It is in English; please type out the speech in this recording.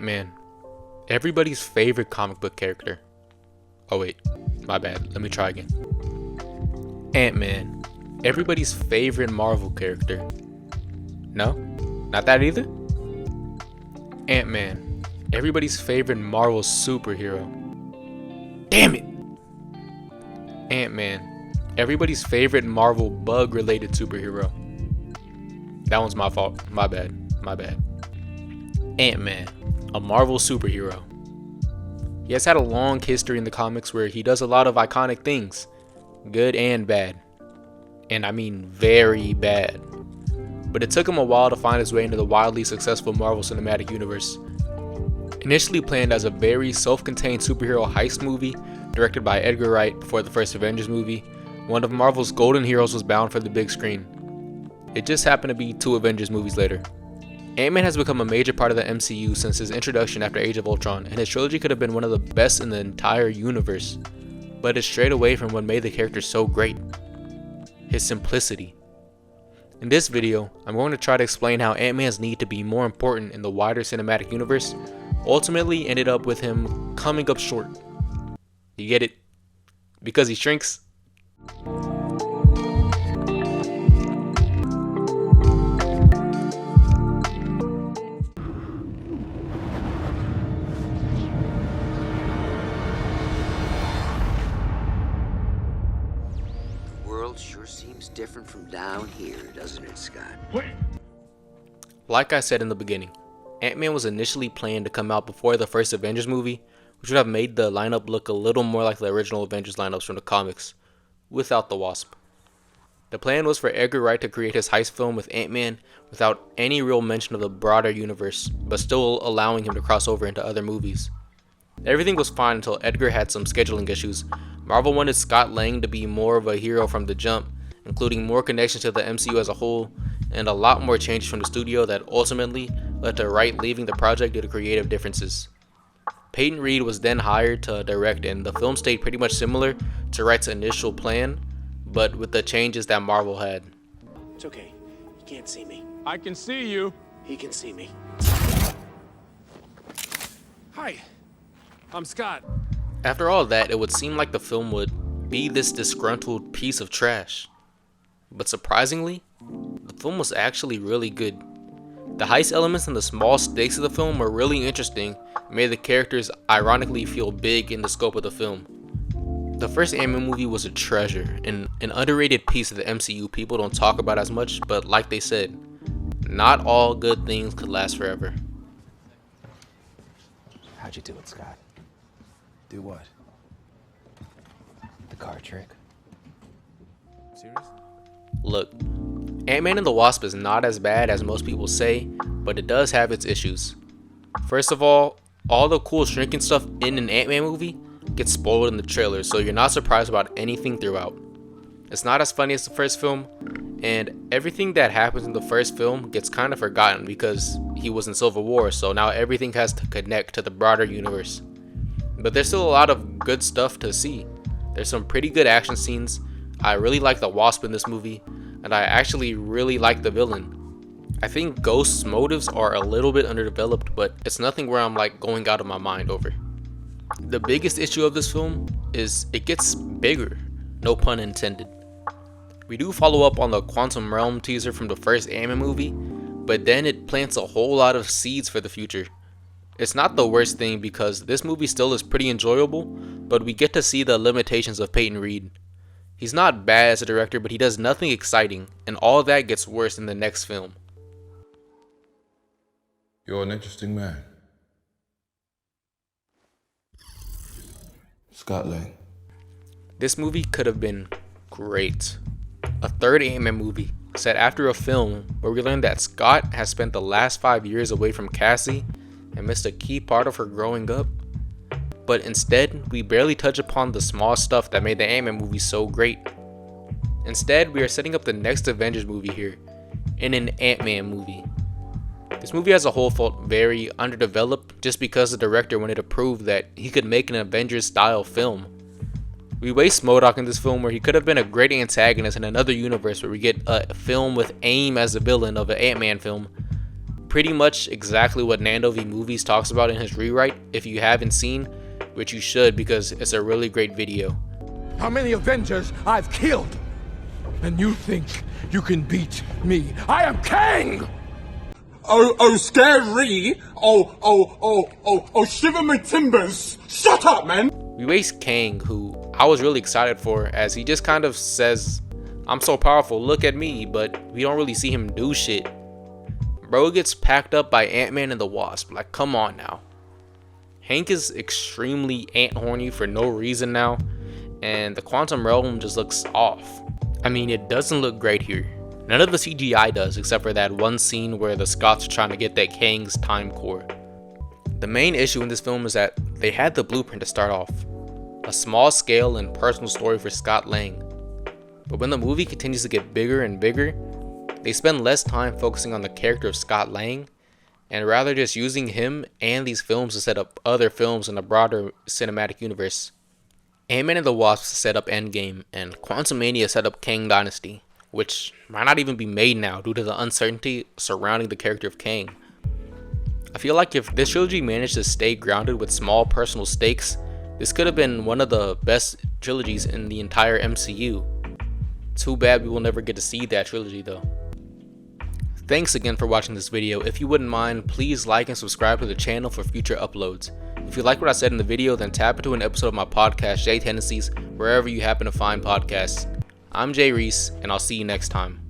Ant-Man, everybody's favorite comic book character. Oh wait, my bad, let me try again. Ant-Man, everybody's favorite Marvel character. No? Not that either? Ant-Man, everybody's favorite Marvel superhero. Damn it! Ant-Man, everybody's favorite Marvel bug-related superhero. That one's my fault. My bad. Ant-Man, a Marvel superhero. He has had a long history in the comics where he does a lot of iconic things, good and bad. And I mean very bad. But it took him a while to find his way into the wildly successful Marvel Cinematic Universe. Initially planned as a very self-contained superhero heist movie directed by Edgar Wright before the first Avengers movie, one of Marvel's golden heroes was bound for the big screen. It just happened to be 2 Avengers movies later. Ant-Man has become a major part of the MCU since his introduction after Age of Ultron, and his trilogy could have been one of the best in the entire universe. But it strayed away from what made the character so great: his simplicity. In this video, I'm going to try to explain how Ant-Man's need to be more important in the wider cinematic universe ultimately ended up with him coming up short. You get it? Because he shrinks? Sure seems different from down here, doesn't it, Scott? What? Like I said in the beginning, Ant-Man was initially planned to come out before the first Avengers movie, which would have made the lineup look a little more like the original Avengers lineups from the comics, without the Wasp. The plan was for Edgar Wright to create his heist film with Ant-Man without any real mention of the broader universe, but still allowing him to cross over into other movies. Everything was fine until Edgar had some scheduling issues. Marvel wanted Scott Lang to be more of a hero from the jump, including more connections to the MCU as a whole, and a lot more changes from the studio that ultimately led to Wright leaving the project due to creative differences. Peyton Reed was then hired to direct, and the film stayed pretty much similar to Wright's initial plan, but with the changes that Marvel had. It's okay. He can't see me. I can see you. He can see me. Hi, I'm Scott. After all that, it would seem like the film would be this disgruntled piece of trash. But surprisingly, the film was actually really good. The heist elements and the small stakes of the film were really interesting and made the characters ironically feel big in the scope of the film. The first Ant-Man movie was a treasure and an underrated piece of the MCU people don't talk about as much, but like they said, not all good things could last forever. How'd you do it, Scott? Do what? The card trick? Serious? Look, Ant-Man and the Wasp is not as bad as most people say, but it does have its issues. First of all the cool shrinking stuff in an Ant-Man movie gets spoiled in the trailer, so you're not surprised about anything throughout. It's not as funny as the first film, and everything that happens in the first film gets kind of forgotten because he was in Civil War, so now everything has to connect to the broader universe. But there's still a lot of good stuff to see. There's some pretty good action scenes. I really like the Wasp in this movie, and I actually really like the villain. I think Ghost's motives are a little bit underdeveloped, but it's nothing where I'm like going out of my mind over. The biggest issue of this film is it gets bigger, no pun intended. We do follow up on the Quantum Realm teaser from the first Ant-Man movie, but then it plants a whole lot of seeds for the future. It's not the worst thing because this movie still is pretty enjoyable, but we get to see the limitations of Peyton Reed. He's not bad as a director, but he does nothing exciting, and all of that gets worse in the next film. You're an interesting man. Scott Lang. This movie could have been great. A third Ant-Man movie set after a film where we learn that Scott has spent the last 5 years away from Cassie and missed a key part of her growing up. But instead, we barely touch upon the small stuff that made the Ant-Man movie so great. Instead, we are setting up the next Avengers movie here, in an Ant-Man movie. This movie as a whole felt very underdeveloped just because the director wanted to prove that he could make an Avengers style film. We waste MODOK in this film where he could have been a great antagonist in another universe where we get a film with AIM as the villain of an Ant-Man film. pretty much exactly what Nando v Movies talks about in his rewrite if you haven't seen, which you should because it's a really great video. How many Avengers I've killed? And you think you can beat me? I am Kang! Oh, scary! Oh, shiver my timbers! Shut up, man! We waste Kang, who I was really excited for, as he just kind of says, "I'm so powerful, look at me," but we don't really see him do shit. Bro gets packed up by Ant-Man and the Wasp, like come on now. Hank is extremely ant horny for no reason now, and the quantum realm just looks off. I mean, it doesn't look great here. None of the CGI does, except for that one scene where the Scots are trying to get that Kang's time core. The main issue in this film is that they had the blueprint to start off, a small scale and personal story for Scott Lang. But when the movie continues to get bigger and bigger, they spend less time focusing on the character of Scott Lang, and rather just using him and these films to set up other films in a broader cinematic universe. Ant-Man and the Wasp set up Endgame, and Mania set up Kang Dynasty, which might not even be made now due to the uncertainty surrounding the character of Kang. I feel like if this trilogy managed to stay grounded with small personal stakes, this could have been one of the best trilogies in the entire MCU. Too bad we will never get to see that trilogy though. Thanks again for watching this video. If you wouldn't mind, please like and subscribe to the channel for future uploads. If you like what I said in the video, then tap into an episode of my podcast, Tendencies, wherever you happen to find podcasts. I'm Jay Reese, and I'll see you next time.